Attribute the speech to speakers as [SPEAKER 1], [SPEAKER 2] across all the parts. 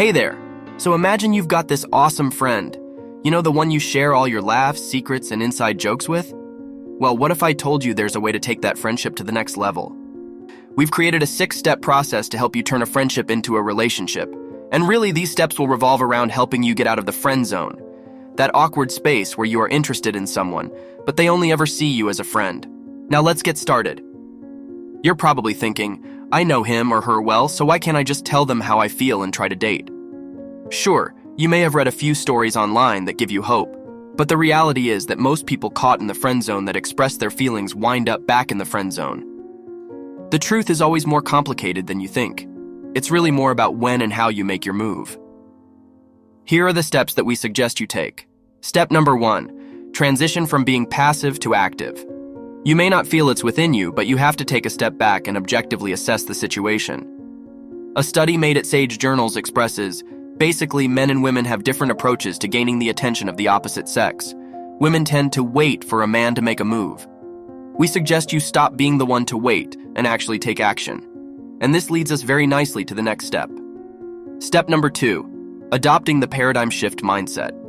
[SPEAKER 1] Hey there. So imagine you've got this awesome friend. You know, the one you share all your laughs, secrets, and inside jokes with? Well, what if I told you there's a way to take that friendship to the next level? We've created a 6-step process to help you turn a friendship into a relationship. And really, these steps will revolve around helping you get out of the friend zone. That awkward space where you are interested in someone, but they only ever see you as a friend. Now let's get started. You're probably thinking, I know him or her well, so why can't I just tell them how I feel and try to date? Sure, you may have read a few stories online that give you hope, but the reality is that most people caught in the friend zone that express their feelings wind up back in the friend zone. The truth is always more complicated than you think. It's really more about when and how you make your move. Here are the steps that we suggest you take. Step number 1, transition from being passive to active. You may not feel it's within you, but you have to take a step back and objectively assess the situation. A study made at Sage Journals expresses, basically, men and women have different approaches to gaining the attention of the opposite sex. Women tend to wait for a man to make a move. We suggest you stop being the one to wait and actually take action. And this leads us very nicely to the next step. Step number 2, adopting the paradigm shift mindset.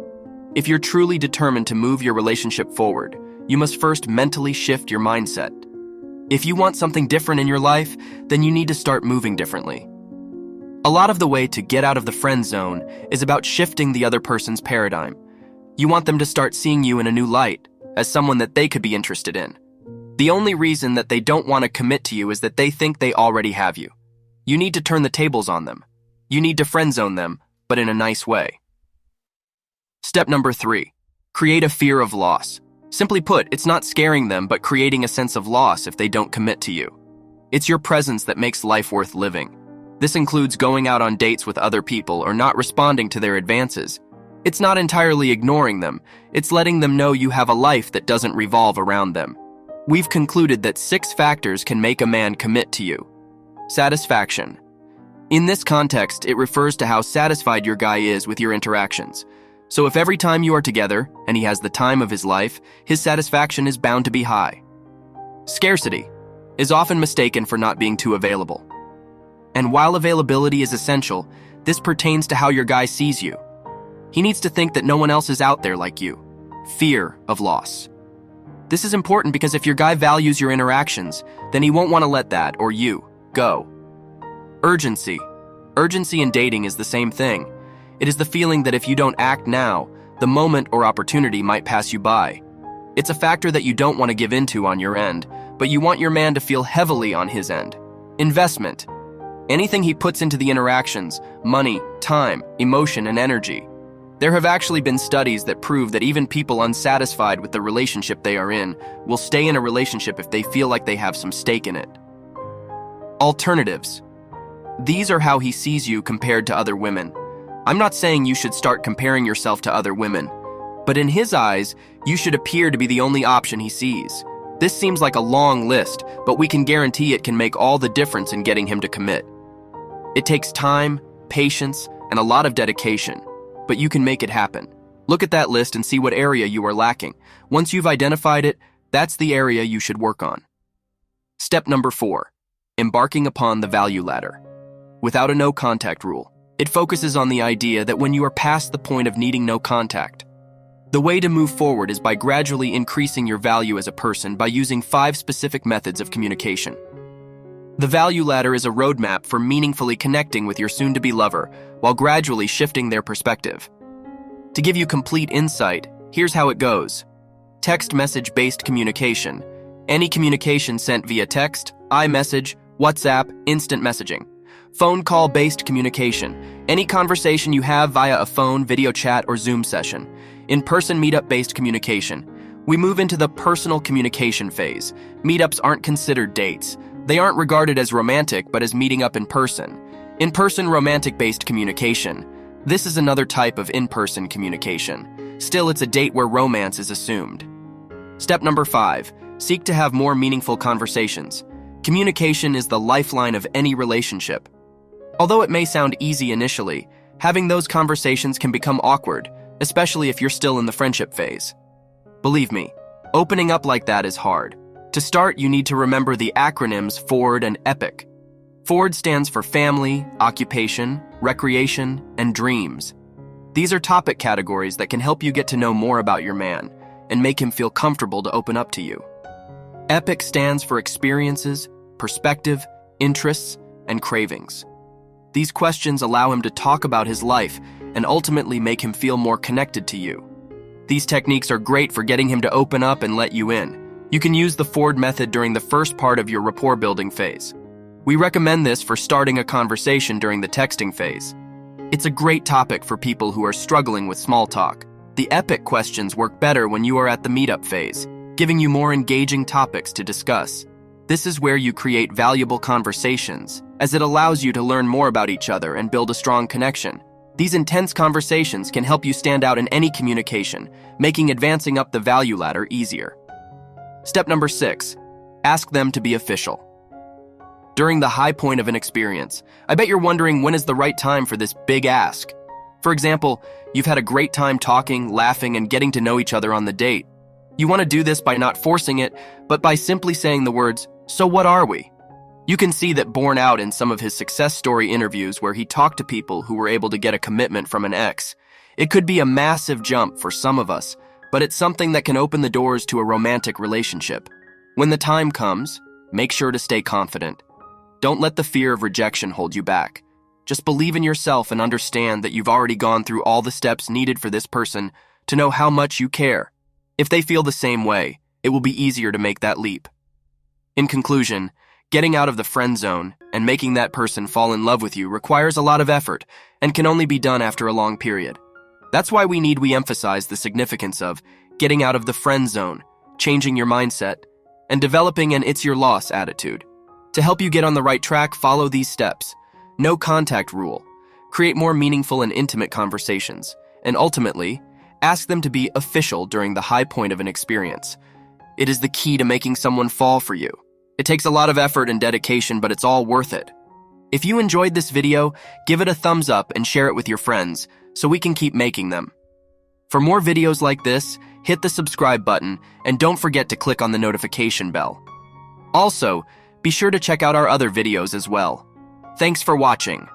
[SPEAKER 1] If you're truly determined to move your relationship forward, you must first mentally shift your mindset. If you want something different in your life, then you need to start moving differently. A lot of the way to get out of the friend zone is about shifting the other person's paradigm. You want them to start seeing you in a new light, as someone that they could be interested in. The only reason that they don't want to commit to you is that they think they already have you. You need to turn the tables on them. You need to friend zone them, but in a nice way. Step number 3, create a fear of loss. Simply put, it's not scaring them, but creating a sense of loss if they don't commit to you. It's your presence that makes life worth living. This includes going out on dates with other people or not responding to their advances. It's not entirely ignoring them, it's letting them know you have a life that doesn't revolve around them. We've concluded that 6 factors can make a man commit to you. Satisfaction. In this context, it refers to how satisfied your guy is with your interactions. So if every time you are together, and he has the time of his life, his satisfaction is bound to be high. Scarcity is often mistaken for not being too available. And while availability is essential, this pertains to how your guy sees you. He needs to think that no one else is out there like you. Fear of loss. This is important because if your guy values your interactions, then he won't want to let that, or you, go. Urgency. Urgency in dating is the same thing. It is the feeling that if you don't act now, the moment or opportunity might pass you by. It's a factor that you don't want to give into on your end, but you want your man to feel heavily on his end. Investment. Anything he puts into the interactions, money, time, emotion, and energy. There have actually been studies that prove that even people unsatisfied with the relationship they are in will stay in a relationship if they feel like they have some stake in it. Alternatives. These are how he sees you compared to other women. I'm not saying you should start comparing yourself to other women, but in his eyes, you should appear to be the only option he sees. This seems like a long list, but we can guarantee it can make all the difference in getting him to commit. It takes time, patience, and a lot of dedication, but you can make it happen. Look at that list and see what area you are lacking. Once you've identified it, that's the area you should work on. Step number 4, embarking upon the value ladder. Without a no contact rule. It focuses on the idea that when you are past the point of needing no contact, the way to move forward is by gradually increasing your value as a person by using 5 specific methods of communication. The value ladder is a roadmap for meaningfully connecting with your soon-to-be lover while gradually shifting their perspective. To give you complete insight, here's how it goes. Text message-based communication. Any communication sent via text, iMessage, WhatsApp, instant messaging. Phone call-based communication. Any conversation you have via a phone, video chat, or Zoom session. In-person meetup-based communication. We move into the personal communication phase. Meetups aren't considered dates. They aren't regarded as romantic, but as meeting up in person. In-person romantic-based communication. This is another type of in-person communication. Still, it's a date where romance is assumed. Step number 5, seek to have more meaningful conversations. Communication is the lifeline of any relationship. Although it may sound easy initially, having those conversations can become awkward, especially if you're still in the friendship phase. Believe me, opening up like that is hard. To start, you need to remember the acronyms FORD and EPIC. FORD stands for family, occupation, recreation, and dreams. These are topic categories that can help you get to know more about your man and make him feel comfortable to open up to you. EPIC stands for experiences, perspective, interests, and cravings. These questions allow him to talk about his life and ultimately make him feel more connected to you. These techniques are great for getting him to open up and let you in. You can use the Ford method during the first part of your rapport building phase. We recommend this for starting a conversation during the texting phase. It's a great topic for people who are struggling with small talk. The EPIC questions work better when you are at the meetup phase, giving you more engaging topics to discuss. This is where you create valuable conversations, as it allows you to learn more about each other and build a strong connection. These intense conversations can help you stand out in any communication, making advancing up the value ladder easier. Step number 6, ask them to be official. During the high point of an experience, I bet you're wondering when is the right time for this big ask. For example, you've had a great time talking, laughing, and getting to know each other on the date. You want to do this by not forcing it, but by simply saying the words, "So what are we?" You can see that borne out in some of his success story interviews where he talked to people who were able to get a commitment from an ex. It could be a massive jump for some of us, but it's something that can open the doors to a romantic relationship. When the time comes, make sure to stay confident. Don't let the fear of rejection hold you back. Just believe in yourself and understand that you've already gone through all the steps needed for this person to know how much you care. If they feel the same way, it will be easier to make that leap. In conclusion, getting out of the friend zone and making that person fall in love with you requires a lot of effort and can only be done after a long period. That's why we emphasize the significance of getting out of the friend zone, changing your mindset, and developing an it's your loss attitude. To help you get on the right track, follow these steps. No contact rule. Create more meaningful and intimate conversations. And ultimately, ask them to be official during the high point of an experience. It is the key to making someone fall for you. It takes a lot of effort and dedication, but it's all worth it. If you enjoyed this video, give it a thumbs up and share it with your friends so we can keep making them. For more videos like this, hit the subscribe button and don't forget to click on the notification bell. Also, be sure to check out our other videos as well. Thanks for watching.